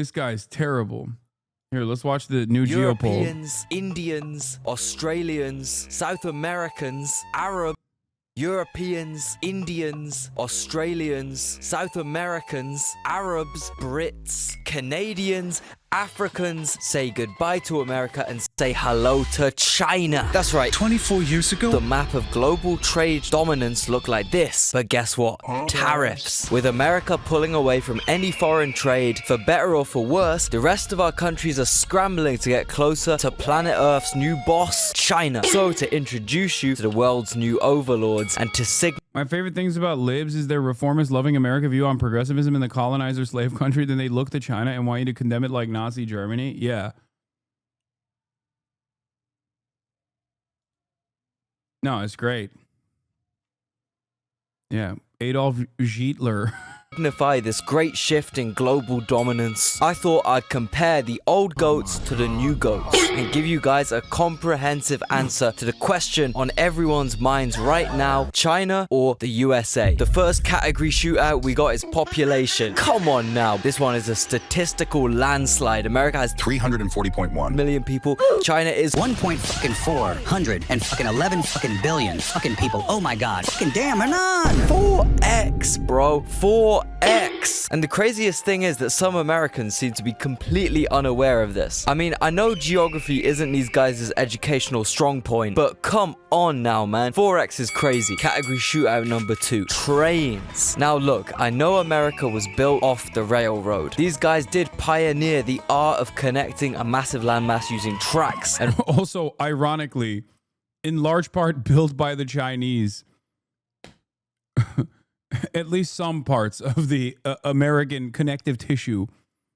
This guy's terrible. Here, let's watch the new Geopold. Europeans, Indians, Australians, South Americans, Arabs. Europeans, Indians, Australians, South Americans, Arabs, Brits, Canadians, Africans say goodbye to America and say hello to China. That's right. 24 years ago, The map of global trade dominance looked like this. But guess what? Tariffs. With America pulling away from any foreign trade, for better or for worse, the rest of our countries are scrambling to get closer to planet Earth's new boss, China. So to introduce you to the world's new overlords and to signal My favorite things about libs is their reformist loving America view on progressivism in the colonizer slave country. Then they look to China and want you to condemn it like Nazi Germany. Yeah. No, it's great. Yeah. Adolf Hitler. signify this great shift in global dominance, I thought I'd compare the old goats to the new goats and give you guys a comprehensive answer to the question on everyone's minds right now: China or the USA? The first category shootout we got is population. Come on now, this one is a statistical landslide. America has 340.1 million people. China is 1.411 billion fucking people. Oh my god. Fucking damn, we're on. 4x, bro. 4x. And the craziest thing is that some Americans seem to be completely unaware of this. I mean, I know geography isn't these guys' educational strong point, but come on now, man. 4x is crazy. Category shootout number 2, trains. Now look, I know America was built off the railroad. These guys did pioneer the art of connecting a massive landmass using tracks. And Also, ironically, in large part built by the Chinese. At least some parts of the American connective tissue.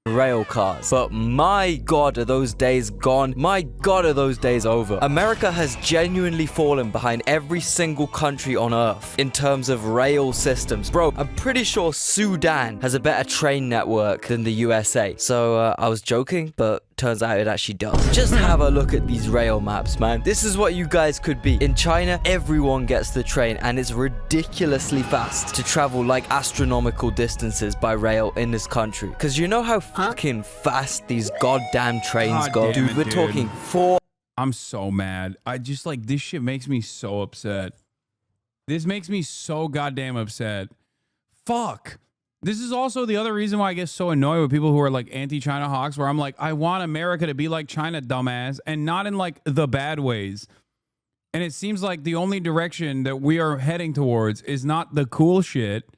rail cars. But my god, are those days gone? My god, are those days over? America has genuinely fallen behind every single country on earth in terms of rail systems. Bro, I'm pretty sure Sudan has a better train network than the USA. So I was joking, but turns out it actually does. Just have a look at these rail maps, man. This is what you guys could be. In China, everyone gets the train, and it's ridiculously fast to travel like astronomical distances by rail in this country. Because you know how fucking fast these goddamn trains go? Damn Dude, it, we're dude. talking 4 I'm so mad. I just like, this shit makes me so upset. This makes me so goddamn upset. Fuck. This is also the other reason why I get so annoyed with people who are like anti-China hawks, where I'm like, I want America to be like China, dumbass, and not in like the bad ways. And it seems like the only direction that we are heading towards is not the cool shit,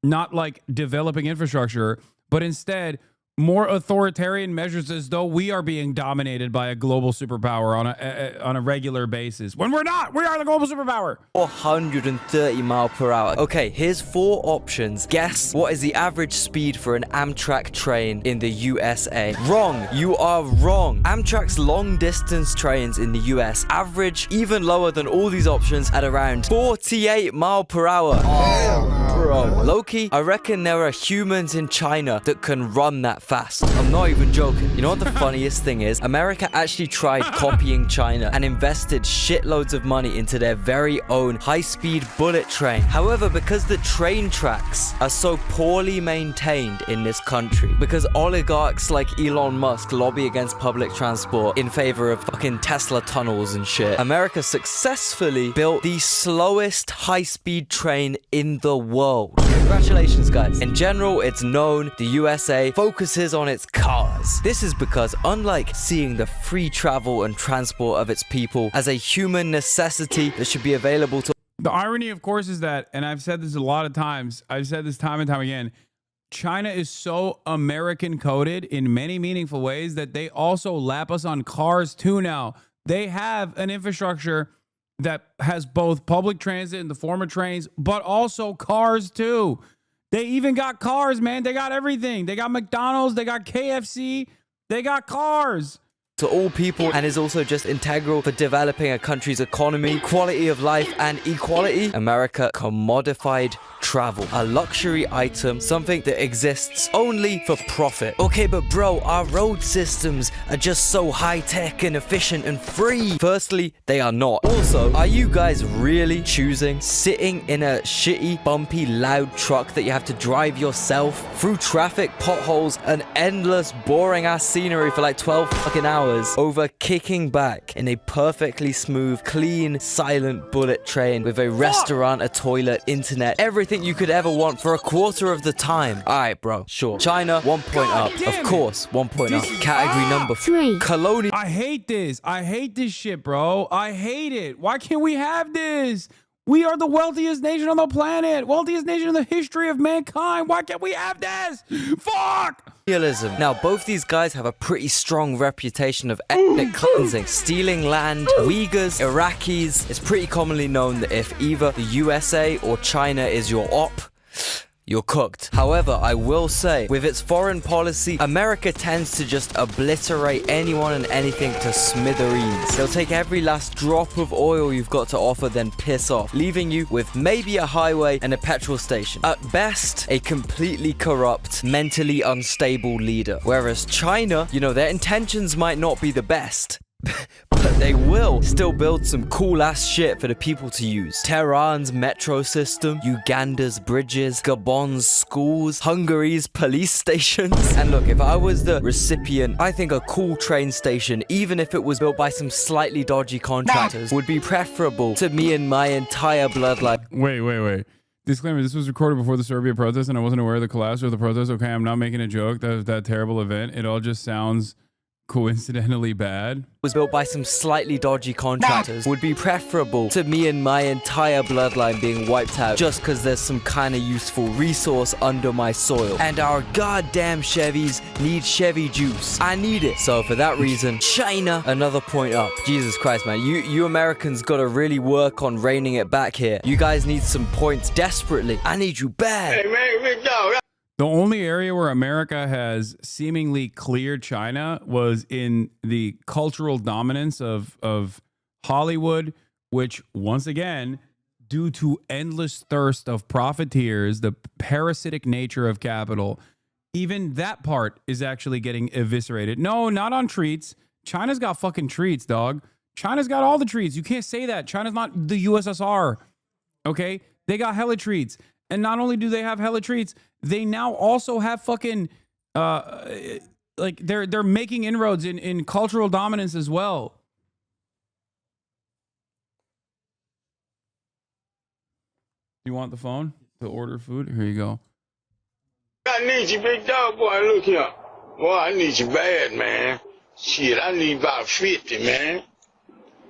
not like developing infrastructure, but instead more authoritarian measures, as though we are being dominated by a global superpower on a regular basis. When we're not, we are the global superpower. 430 miles per hour. Okay, here's 4 options. Guess what is the average speed for an Amtrak train in the USA? Wrong. You are wrong. Amtrak's long distance trains in the US average even lower than all these options at around 48 miles per hour. Bro. Loki, I reckon there are humans in China that can run that fast. I'm not even joking. You know what the funniest thing is? America actually tried copying China and invested shitloads of money into their very own high-speed bullet train. However, because the train tracks are so poorly maintained in this country, because oligarchs like Elon Musk lobby against public transport in favor of fucking Tesla tunnels and shit, America successfully built the slowest high-speed train in the world. Congratulations, guys. In general, it's known the USA focuses on its cars. This is because, unlike seeing the free travel and transport of its people as a human necessity that should be available to The irony, of course, is that, and I've said this a lot of times, I've said this time and time again, China is so American coded in many meaningful ways that they also lap us on cars too now. They have an infrastructure that has both public transit in the form of trains, but also cars too. They even got cars, man. They got everything. They got McDonald's, they got KFC, they got cars. to all people, and is also just integral for developing a country's economy, quality of life, and equality. America commodified travel. A luxury item, something that exists only for profit. Okay, but bro, our road systems are just so high-tech and efficient and free. Firstly, they are not. Also, are you guys really choosing sitting in a shitty, bumpy, loud truck that you have to drive yourself through traffic, potholes, and endless, boring-ass scenery for like 12 fucking hours over kicking back in a perfectly smooth, clean, silent bullet train with a restaurant, a toilet, internet, everything you could ever want for a quarter of the time? Alright, bro, sure. China, 1 point up. Of course, 1 point up. Category number 3. Colonial. I hate this. I hate this shit, bro. I hate it. Why can't we have this? We are the wealthiest nation on the planet. Wealthiest nation in the history of mankind. Why can't we have this? Fuck! Now, both these guys have a pretty strong reputation of ethnic cleansing, stealing land. Uyghurs, Iraqis. It's pretty commonly known that if either the USA or China is your op, you're cooked. However, I will say, with its foreign policy, America tends to just obliterate anyone and anything to smithereens. They'll take every last drop of oil you've got to offer, then piss off, leaving you with maybe a highway and a petrol station. At best, a completely corrupt, mentally unstable leader. Whereas China, you know, their intentions might not be the best. But they will still build some cool ass shit for the people to use. Tehran's metro system, Uganda's bridges, Gabon's schools, Hungary's police stations. And look, if I was the recipient, I think a cool train station, even if it was built by some slightly dodgy contractors, would be preferable to me and my entire bloodline. Wait. Disclaimer, this was recorded before the Serbia protest and I wasn't aware of the collapse of the protest. Okay, I'm not making a joke. That terrible event. It all just sounds coincidentally bad. Was built by some slightly dodgy contractors would be preferable to me and my entire bloodline being wiped out just because there's some kind of useful resource under my soil. And our goddamn Chevys need Chevy juice. I need it. So for that reason, China, another point up. Jesus Christ, man. You Americans gotta really work on reining it back here. You guys need some points desperately. I need you bad. Hey, man, big dog. The only area where America has seemingly cleared China was in the cultural dominance of Hollywood, which once again, due to endless thirst of profiteers, the parasitic nature of capital, even that part is actually getting eviscerated. No, not on treats. China's got fucking treats, dog. China's got all the treats. You can't say that. China's not the USSR. Okay? They got hella treats. And not only do they have hella treats, they now also have fucking like they're making inroads in cultural dominance as well. You want the phone to order food? Here you go. I need you, big dog, boy. Look here. Boy, I need you bad, man. Shit, I need about 50, man.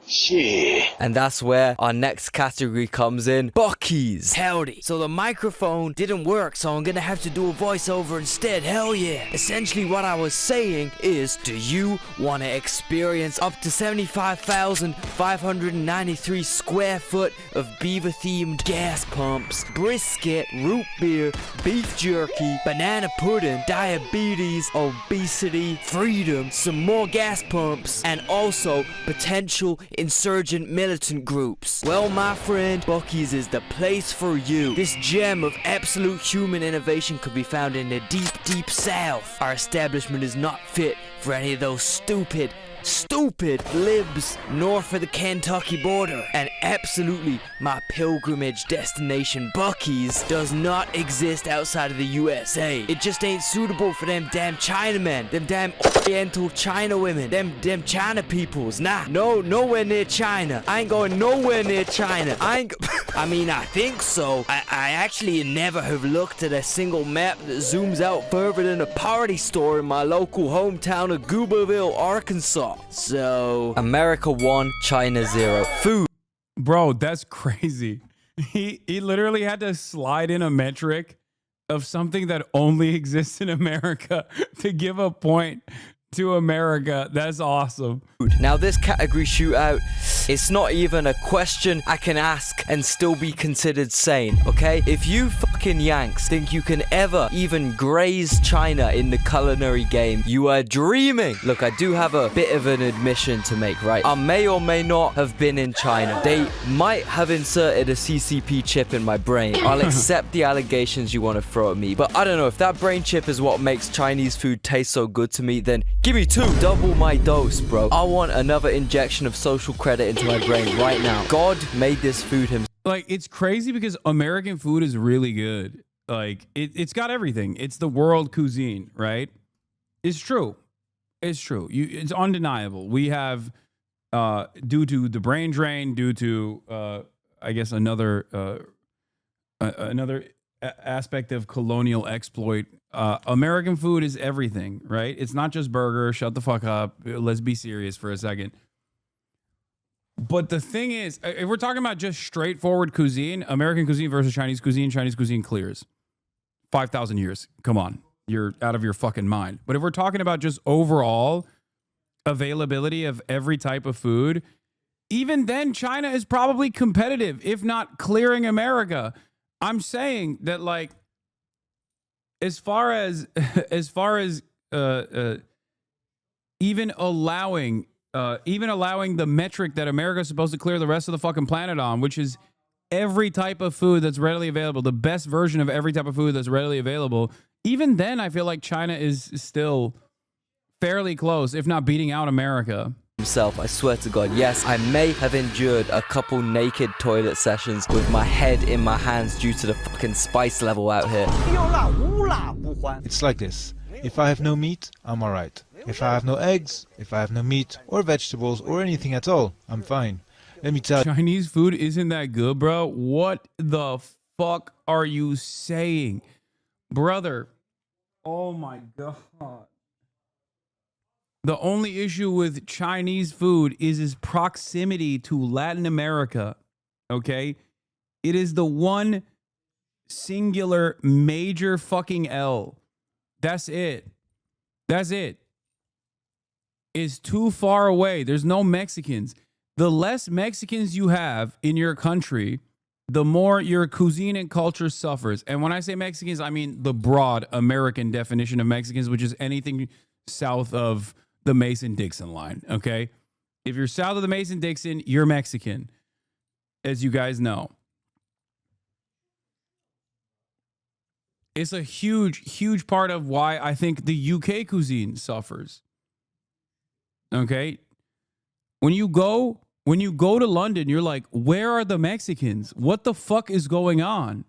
Shit. And that's where our next category comes in. Buckies. Howdy. So the microphone didn't work, so I'm gonna have to do a voiceover instead. Hell yeah. Essentially what I was saying is, do you want to experience up to 75,593 square foot of beaver-themed gas pumps, brisket, root beer, beef jerky, banana pudding, diabetes, obesity, freedom, some more gas pumps, and also potential insurgent militant groups? Well, my friend, Bucky's is the place for you. This gem of absolute human innovation could be found in the deep, deep south. Our establishment is not fit for any of those stupid libs north of the Kentucky border. And absolutely, my pilgrimage destination, Bucky's, does not exist outside of the USA. It just ain't suitable for them damn Chinamen, them damn Oriental China women, them China peoples. Nah, nowhere near China. I ain't going nowhere near China. I mean, I think so. I actually never have looked at a single map that zooms out further than a party store in my local hometown of Gooberville, Arkansas. So, America 1, China 0. Food. Bro, that's crazy. He literally had to slide in a metric of something that only exists in America to give a point to America. That's awesome. Now, this category shootout It's not even a question I can ask and still be considered sane, okay? If you fucking Yanks think you can ever even graze China in the culinary game, you are dreaming. Look, I do have a bit of an admission to make, right? I may or may not have been in China. They might have inserted a CCP chip in my brain. I'll accept the allegations you want to throw at me, but I don't know, if that brain chip is what makes Chinese food taste so good to me, then give me 2. Double my dose, bro. I want another injection of social credit into my brain right now. God made this food himself. Like, it's crazy because American food is really good. Like, it's got everything. It's the world cuisine, right? It's true. It's true. It's undeniable. We have, due to the brain drain, due to, I guess, another aspect of colonial exploit, American food is everything, right? It's not just burger. Shut the fuck up. Let's be serious for a second. But the thing is, if we're talking about just straightforward cuisine, American cuisine versus Chinese cuisine clears. 5,000 years. Come on. You're out of your fucking mind. But if we're talking about just overall availability of every type of food, even then China is probably competitive, if not clearing America. I'm saying that, like, as far as even allowing the metric that America is supposed to clear the rest of the fucking planet on, which is every type of food that's readily available, the best version of every type of food that's readily available, even then I feel like China is still fairly close, if not beating out America. I swear to God, yes, I may have endured a couple naked toilet sessions with my head in my hands due to the fucking spice level out here. It's like this. If I have no meat, I'm alright. If I have no eggs, if I have no meat or vegetables or anything at all, I'm fine. Let me tell you. Chinese food isn't that good, bro. What the fuck are you saying? Brother, oh my God. The only issue with Chinese food is its proximity to Latin America, okay? It is the one singular major fucking L. That's it. That's it. It's too far away. There's no Mexicans. The less Mexicans you have in your country, the more your cuisine and culture suffers. And when I say Mexicans, I mean the broad American definition of Mexicans, which is anything south of the Mason-Dixon line, okay? If you're south of the Mason-Dixon, you're Mexican, as you guys know. It's a huge, huge part of why I think the UK cuisine suffers. Okay? When you go to London, you're like, where are the Mexicans? What the fuck is going on?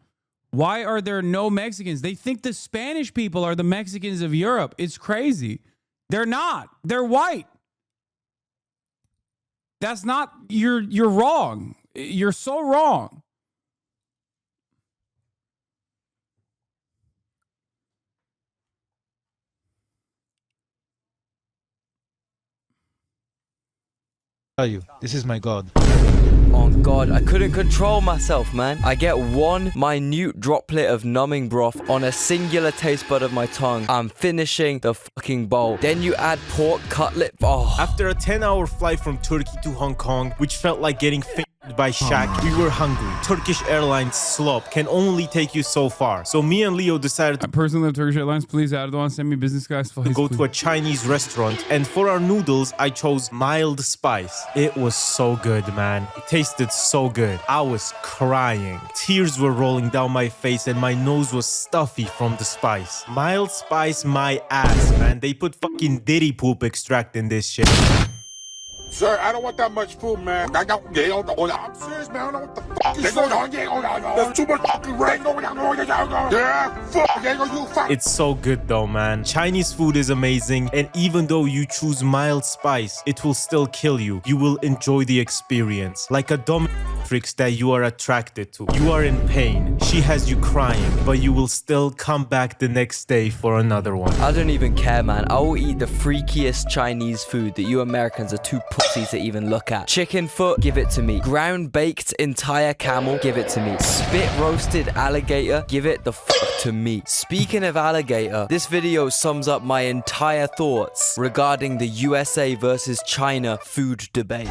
Why are there no Mexicans? They think the Spanish people are the Mexicans of Europe. It's crazy. They're not. They're white. That's not, you're wrong. You're so wrong. You, this is my God. Oh God, I couldn't control myself, man. I get one minute droplet of numbing broth on a singular taste bud of my tongue. I'm finishing the fucking bowl. Then you add pork cutlet. Oh. After a 10-hour flight from Turkey to Hong Kong, which felt like getting by Shaq, we were hungry. Turkish Airlines slop can only take you so far. So me and Leo decided to personally love Turkish Airlines. Please, Erdogan, send me business class flights. Go to a Chinese restaurant, and for our noodles, I chose mild spice. It was so good, man. It tasted so good. I was crying. Tears were rolling down my face, and my nose was stuffy from the spice. Mild spice, my ass, man. They put fucking diddy poop extract in this shit. Sir, I don't want that much food, man. I'm serious, man. I don't know what the fuck is going on. There's too much fucking rain. Yeah, fuck. It's so good though, man. Chinese food is amazing, and even though you choose mild spice, it will still kill you. You will enjoy the experience. Like a dominatrix that you are attracted to. You are in pain. She has you crying, but you will still come back the next day for another one. I don't even care, man. I will eat the freakiest Chinese food that you Americans are too pussy to even look at. Chicken foot, give it to me. Ground baked entire camel, give it to me. Spit roasted alligator, give it the fuck to me. Speaking of alligator, this video sums up my entire thoughts regarding the USA versus China food debate.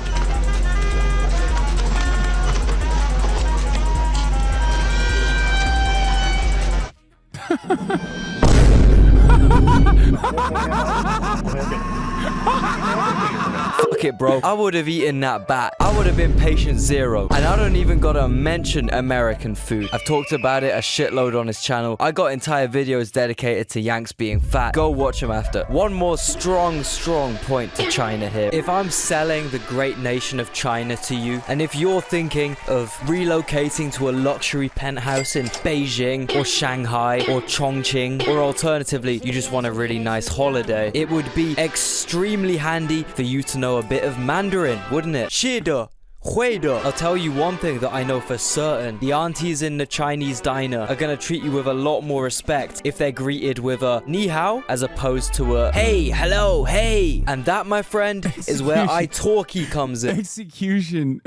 Fuck it, bro. I would have eaten that bat. I would have been patient zero. And I don't even gotta mention American food. I've talked about it a shitload on his channel. I got entire videos dedicated to Yanks being fat. Go watch them after. One more strong point to China here. If I'm selling the great nation of China to you, and if you're thinking of relocating to a luxury penthouse in Beijing or Shanghai or Chongqing, or alternatively, you just want a really nice holiday, it would be extremely handy for you to know a bit of Mandarin, wouldn't it? 是的 I'll tell you one thing that I know for certain. The aunties in the Chinese diner are gonna treat you with a lot more respect if they're greeted with a ni hao as opposed to a hey, hello, hey. And that, my friend, is where italki comes in. Execution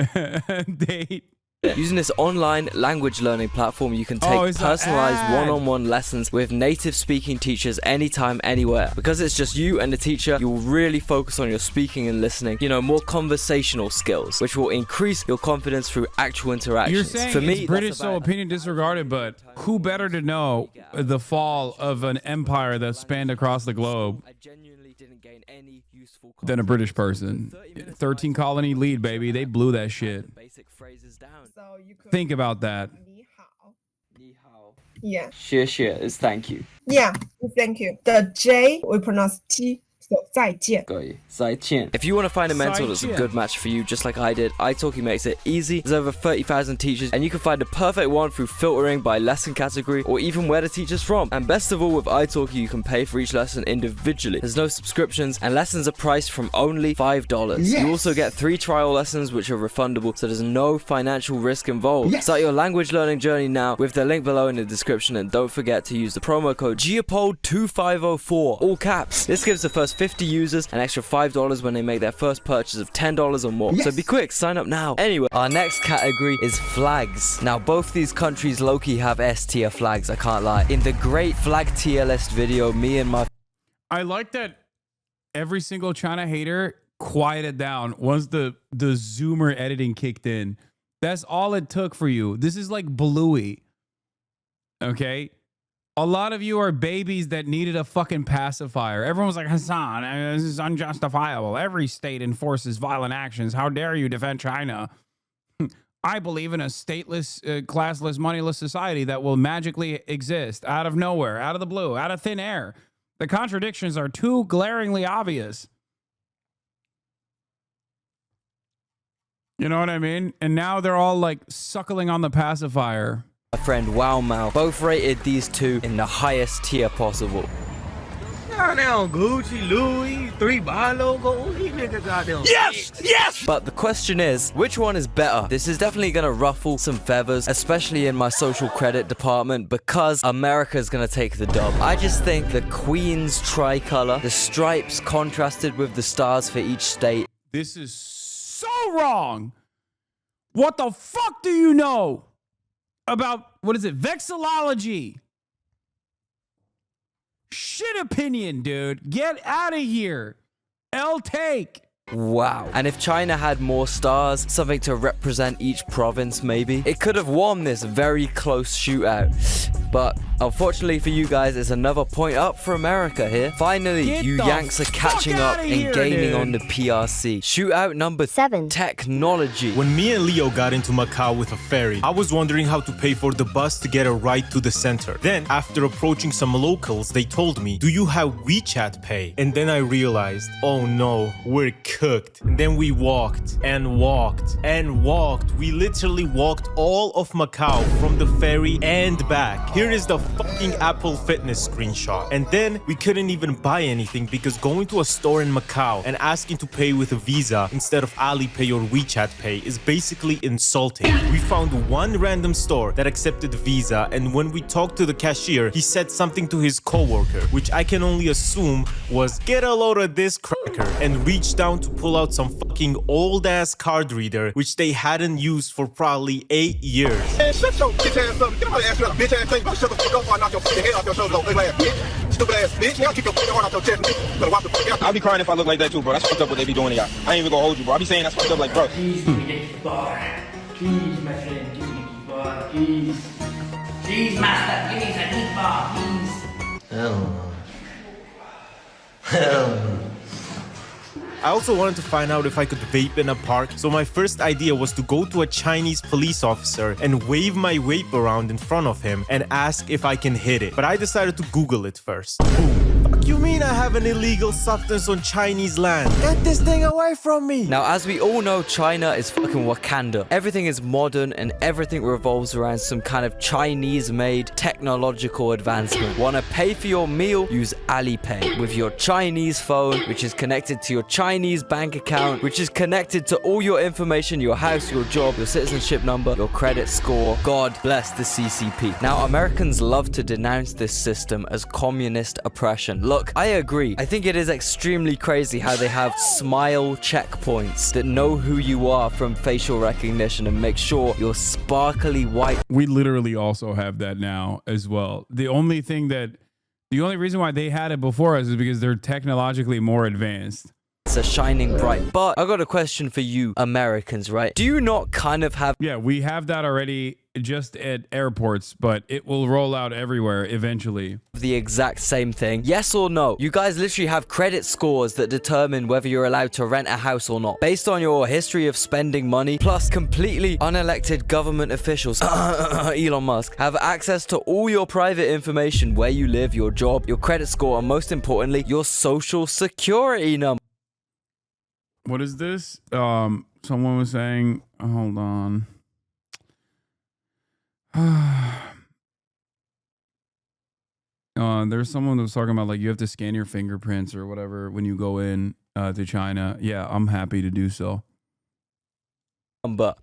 date. Using this online language learning platform, you can take personalized one-on-one lessons with native speaking teachers anytime, anywhere. Because it's just you and the teacher, you will really focus on your speaking and listening, you know, more conversational skills, which will increase your confidence through actual interactions. You're saying for me, it's British, so opinion disregarded, but who better to know the fall of an empire that spanned across the globe than a British person? 13 colony lead, baby. They blew that shit. Think about that. Yeah. 谢谢 is thank you. Yeah, thank you. The J we pronounce T, so 再见. If you want to find a mentor that's a good match for you, just like I did, italki makes it easy. There's over 30,000 teachers, and you can find the perfect one through filtering by lesson category or even where the teacher's from. And best of all, with italki, you can pay for each lesson individually. There's no subscriptions, and lessons are priced from only $5. Yes. You also get 3 trial lessons, which are refundable, so there's no financial risk involved. Yes. Start your language learning journey now with the link below in the description, and don't forget to use the promo code Geopold2504, all caps. This gives the first 50 users an extra $5 when they make their first purchase of $10 or more. Yes. So be quick, sign up now. Anyway, our next category is flags. Now, both these countries low-key have S-tier flags, I can't lie. In the great flag tier list video, me and my... I like that every single China hater quieted down once the zoomer editing kicked in. That's all it took for you. This is like Bluey. Okay? A lot of you are babies that needed a fucking pacifier. Everyone was like, Hasan, this is unjustifiable. Every state enforces violent actions. How dare you defend China? I believe in a stateless, classless, moneyless society that will magically exist out of nowhere, out of the blue, out of thin air. The contradictions are too glaringly obvious. You know what I mean? And now they're all like suckling on the pacifier. My friend Wow Mao both rated these two in the highest tier possible. Now Gucci, Louis, 3 buy logos, these niggas out there. Yes! Yes! But the question is, which one is better? This is definitely gonna ruffle some feathers, especially in my social credit department, because America's gonna take the dub. I just think the Queen's tricolor, the stripes contrasted with the stars for each state. This is so wrong. What the fuck do you know about, what is it, vexillology? Shit opinion, dude. Get out of here. L take. Wow. And if China had more stars, something to represent each province maybe, it could have won this very close shootout. But unfortunately for you guys, it's another point up for America here. Finally, you Yanks are catching up and gaining on the PRC. Shootout number 7. Technology. When me and Leo got into Macau with a ferry, I was wondering how to pay for the bus to get a ride to the center. Then, after approaching some locals, they told me, do you have WeChat Pay? And then I realized, oh no, we're cooked. And then we walked and walked and walked. We literally walked all of Macau from the ferry and back. Here is the fucking Apple Fitness screenshot. And then we couldn't even buy anything because going to a store in Macau and asking to pay with a Visa instead of Alipay or WeChat Pay is basically insulting. We found one random store that accepted Visa, and when we talked to the cashier, he said something to his coworker, which I can only assume was get a load of this cracker, and reached down to pull out some fucking old ass card reader which they hadn't used for probably 8 years. Man, shut your bitch ass up. Get out of bitch ass thing. Shut the fuck up or knock your fucking head off your shoulders, ugly ass bitch. Stupid ass bitch. Y'all keep your fucking heart out your chest. Better watch the fuck out. I'll be crying if I look like that too, bro. That's fucked up what they be doing to y'all. I ain't even gonna hold you, bro. I be saying that's fucked up like, bro. Please, please, my friend, give me the bar, please. Please, master, give me the bar, please. Hell no. Hell no. I also wanted to find out if I could vape in a park, so my first idea was to go to a Chinese police officer and wave my vape around in front of him and ask if I can hit it. But I decided to Google it first. Fuck you mean I have an illegal substance on Chinese land? Get this thing away from me! Now, as we all know, China is fucking Wakanda. Everything is modern and everything revolves around some kind of Chinese-made technological advancement. Wanna pay for your meal? Use Alipay with your Chinese phone, which is connected to your Chinese bank account, which is connected to all your information, your house, your job, your citizenship number, your credit score. God bless the CCP. Now, Americans love to denounce this system as communist oppression. Look, I agree. I think it is extremely crazy how they have smile checkpoints that know who you are from facial recognition and make sure you're sparkly white. We literally also have that now as well. The only reason why they had it before us is because they're technologically more advanced. Are shining bright. But I got a question for you Americans, right? Do you not kind of have... Yeah, we have that already just at airports, but it will roll out everywhere eventually. The exact same thing? Yes or no? You guys literally have credit scores that determine whether you're allowed to rent a house or not, based on your history of spending money, plus completely unelected government officials, Elon Musk, have access to all your private information, where you live, your job, your credit score, and most importantly, your social security number. What is this? Someone was saying, hold on. There's someone that was talking about like you have to scan your fingerprints or whatever when you go in to China. Yeah, I'm happy to do so. But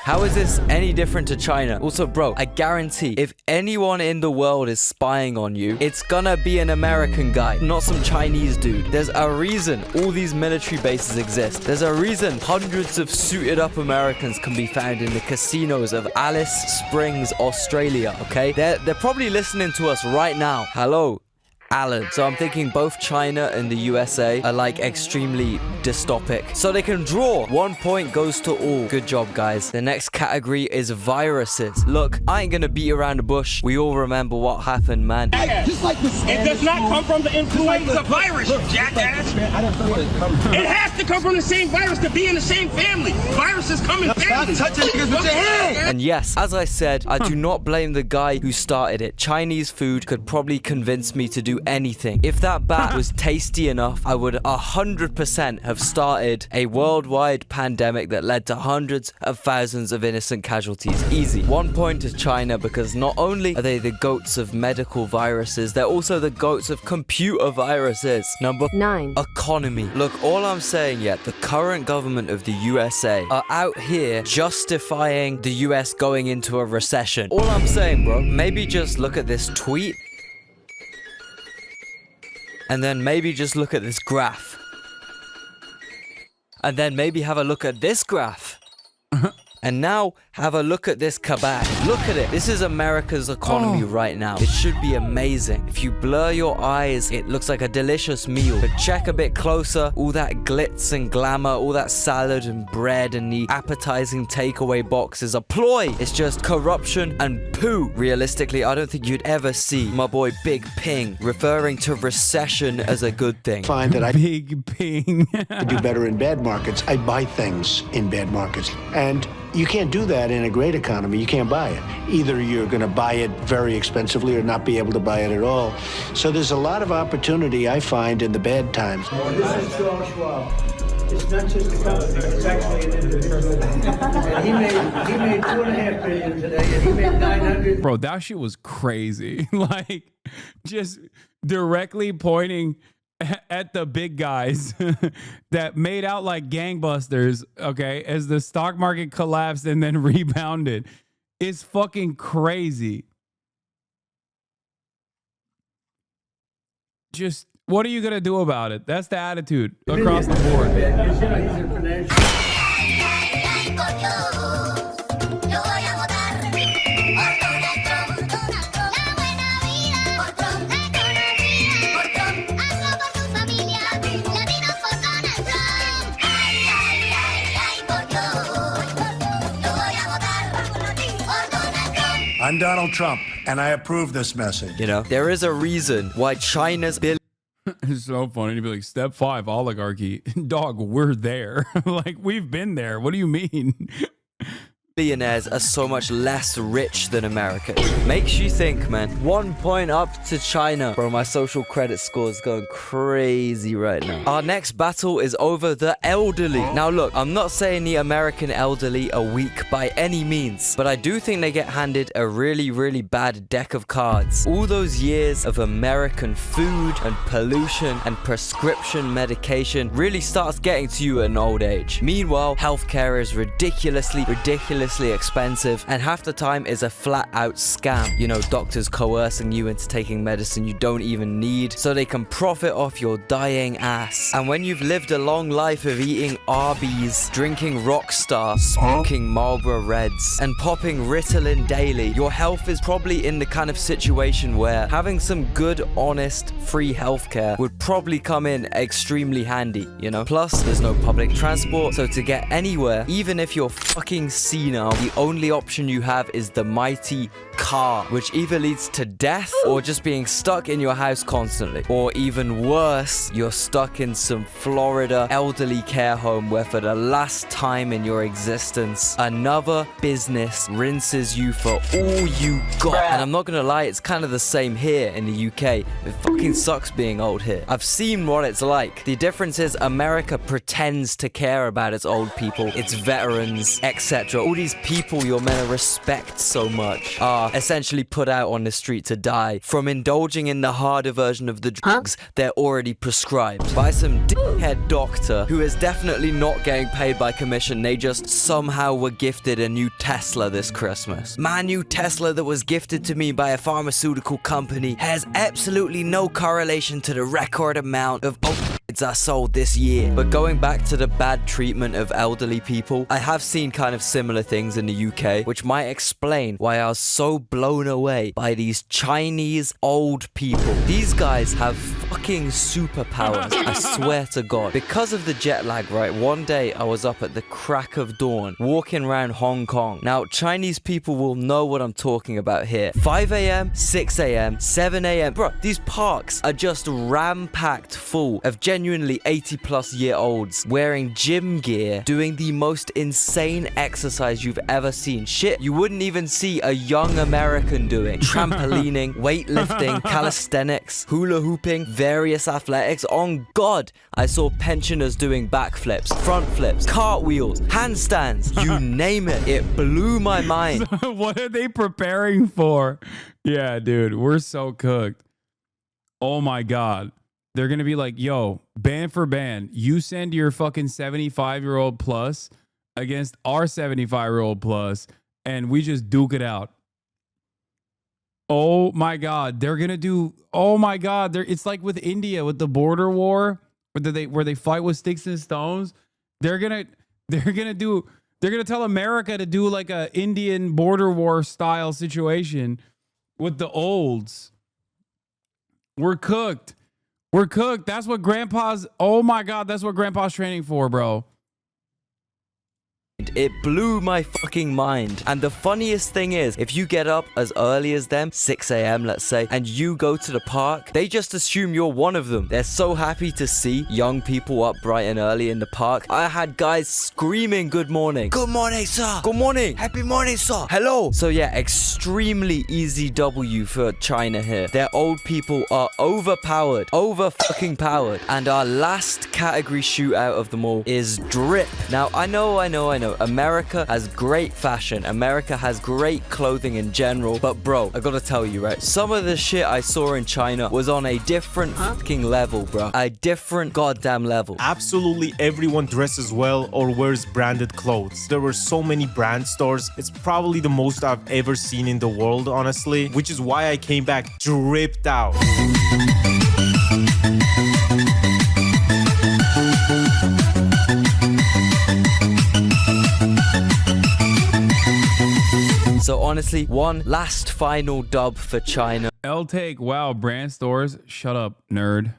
how is this any different to China? Also, bro, I guarantee if anyone in the world is spying on you, it's gonna be an American guy, not some Chinese dude. There's a reason all these military bases exist. There's a reason hundreds of suited up Americans can be found in the casinos of Alice Springs, Australia, okay? They're probably listening to us right now. Hello, Alan. So I'm thinking both China and the USA are like extremely dystopic. So they can draw. 1 point goes to all. Good job, guys. The next category is viruses. Look, I ain't gonna beat around the bush. We all remember what happened, man. Just like it does not come from the influenza virus, you jackass. It has to come from the same virus to be in the same family. Viruses come in families. Stop touching niggas with your hand. And yes, as I said, I do not blame the guy who started it. Chinese food could probably convince me to do anything. If that bat was tasty enough, I would 100% have started a worldwide pandemic that led to hundreds of thousands of innocent casualties. Easy. 1 point to China because not only are they the goats of medical viruses, they're also the goats of computer viruses. Number 9. Economy. Look, all I'm saying yet, the current government of the USA are out here justifying the US going into a recession. All I'm saying, bro, maybe just look at this tweet and then maybe just look at this graph. And then maybe have a look at this graph. And now have a look at this kabag. Look at it. This is America's economy right now. It should be amazing. If you blur your eyes, it looks like a delicious meal. But check a bit closer. All that glitz and glamour, all that salad and bread and the appetizing takeaway box is a ploy. It's just corruption and poo. Realistically, I don't think you'd ever see my boy Big Ping referring to recession as a good thing. Find that I Big Ping do better in bad markets. I buy things in bad markets. And you can't do that in a great economy. You can't buy it. Either you're going to buy it very expensively or not be able to buy it at all. So there's a lot of opportunity, I find, in the bad times. This is Charles Schwab. It's not just a company, it's actually an individual. He made $2.5 billion today, and he made 900. Bro, that shit was crazy. Like, just directly pointing at the big guys that made out like gangbusters, okay, as the stock market collapsed and then rebounded. It's fucking crazy. Just, what are you going to do about it? That's the attitude across the board. He's a financial... I'm Donald Trump, and I approve this message. You know, there is a reason why China's It's so funny to be like, step 5, oligarchy. Dog, we're there. Like, we've been there. What do you mean? billionaires are so much less rich than America. Makes you think, man. 1 point up to China. Bro, my social credit score is going crazy right now. Our next battle is over the elderly. Now look, I'm not saying the American elderly are weak by any means, but I do think they get handed a really, really bad deck of cards. All those years of American food and pollution and prescription medication really starts getting to you at an old age. Meanwhile, healthcare is ridiculously expensive, and half the time is a flat out scam. You know, doctors coercing you into taking medicine you don't even need so they can profit off your dying ass. And when you've lived a long life of eating Arby's, drinking Rockstar, smoking Marlboro Reds, and popping Ritalin daily, your health is probably in the kind of situation where having some good, honest, free healthcare would probably come in extremely handy, you know? Plus, there's no public transport, so to get anywhere, even if you're fucking senile, the only option you have is the mighty car, which either leads to death or just being stuck in your house constantly. Or even worse, you're stuck in some Florida elderly care home where for the last time in your existence, another business rinses you for all you got. And I'm not gonna lie, it's kind of the same here in the UK. It fucking sucks being old here. I've seen what it's like. The difference is America pretends to care about its old people, its veterans, etc. All these people you're meant to respect so much are essentially put out on the street to die from indulging in the harder version of the drugs they're already prescribed by some dickhead doctor who is definitely not getting paid by commission. They just somehow were gifted a new Tesla this Christmas. My new Tesla that was gifted to me by a pharmaceutical company has absolutely no correlation to the record amount of I sold this year. But going back to the bad treatment of elderly people, I have seen kind of similar things in the UK, which might explain why I was so blown away by these Chinese old people. These guys have fucking superpowers, I swear to God. Because of the jet lag, right, one day I was up at the crack of dawn, walking around Hong Kong. Now, Chinese people will know what I'm talking about here. 5 a.m., 6 a.m., 7 a.m. Bro, these parks are just ram-packed full of genuinely 80-plus-year-olds wearing gym gear, doing the most insane exercise you've ever seen. Shit, you wouldn't even see a young American doing. Trampolining, weightlifting, calisthenics, hula hooping, various athletics. On God, I saw pensioners doing backflips, front flips, cartwheels, handstands, you name it. It blew my mind. What are they preparing for? Yeah, dude, we're so cooked. Oh my God. They're going to be like, yo, band for band, you send your fucking 75-year-old plus against our 75-year-old plus, and we just duke it out. Oh my God. They're going to do, oh my God. It's like with India, with the border war, where they fight with sticks and stones. They're going to tell America to do like a Indian border war style situation with the olds. We're cooked. We're cooked. That's what Grandpa's... Oh, my God. That's what Grandpa's training for, bro. It blew my fucking mind. And the funniest thing is, if you get up as early as them, 6 a.m. let's say, and you go to the park, they just assume you're one of them. They're so happy to see young people up bright and early in the park. I had guys screaming good morning. Good morning, sir. Good morning. Happy morning, sir. Hello. So yeah, extremely easy W for China here. Their old people are overpowered. Over fucking powered. And our last category shootout of them all is drip. Now, I know. America has great fashion. America has great clothing in general. But bro, I gotta tell you, right? Some of the shit I saw in China was on a different fucking level, bro. A different goddamn level. Absolutely everyone dresses well or wears branded clothes. There were so many brand stores. It's probably the most I've ever seen in the world, honestly. Which is why I came back dripped out. So honestly, one last final dub for China. L take, wow, brand stores. Shut up, nerd.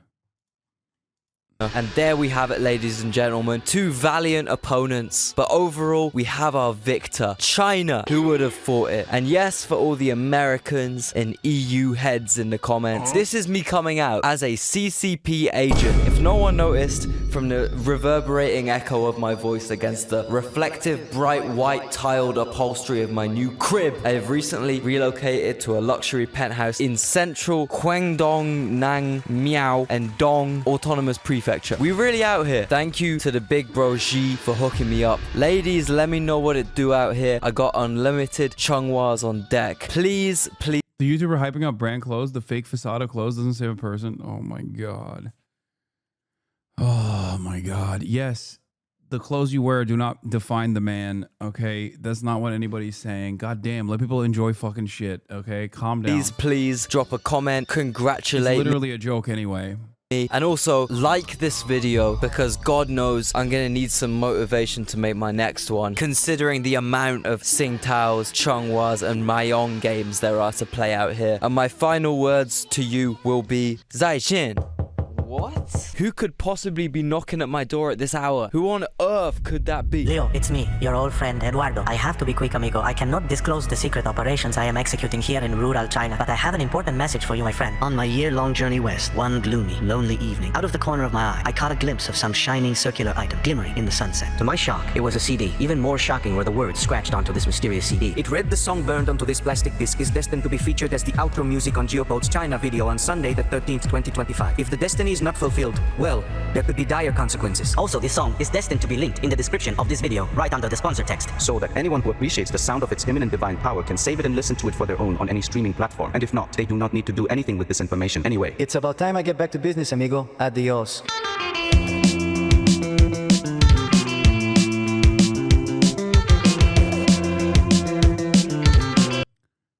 And there we have it, ladies and gentlemen. Two valiant opponents. But overall, we have our victor, China. Who would have thought it? And yes, for all the Americans and EU heads in the comments, this is me coming out as a CCP agent. If no one noticed from the reverberating echo of my voice against the reflective, bright white tiled upholstery of my new crib, I have recently relocated to a luxury penthouse in central Guangdong, Nang, Miao, and Dong Autonomous Prefecture. We really out here. Thank you to the big bro Xi for hooking me up. Ladies, let me know what it do out here. I got unlimited chunghwas on deck. Please, please. The YouTuber hyping up brand clothes, the fake facade of clothes doesn't save a person. Oh my god. Oh my god. Yes. The clothes you wear do not define the man, okay? That's not what anybody's saying. God damn, let people enjoy fucking shit, okay? Calm down. Please drop a comment. Congratulate It's literally a joke anyway. And also like this video, because God knows I'm gonna need some motivation to make my next one, considering the amount of Tsingtaos, Chunghwas, and Mayong games there are to play out here. And my final words to you will be 再见. What? Who could possibly be knocking at my door at this hour? Who on earth could that be? Leo, it's me, your old friend Eduardo. I have to be quick, amigo. I cannot disclose the secret operations I am executing here in rural China, but I have an important message for you, my friend. On my year-long journey west, one gloomy, lonely evening, out of the corner of my eye, I caught a glimpse of some shining circular item glimmering in the sunset. To my shock, it was a CD. Even more shocking were the words scratched onto this mysterious CD. It read, the song burned onto this plastic disc is destined to be featured as the outro music on Geopold's China video on Sunday the 13th, 2025. If the destiny is not fulfilled, well, there could be dire consequences. Also, this song is destined to be linked in the description of this video, right under the sponsor text, so that anyone who appreciates the sound of its imminent divine power can save it and listen to it for their own on any streaming platform. And if not, they do not need to do anything with this information anyway. It's about time I get back to business, amigo. Adios.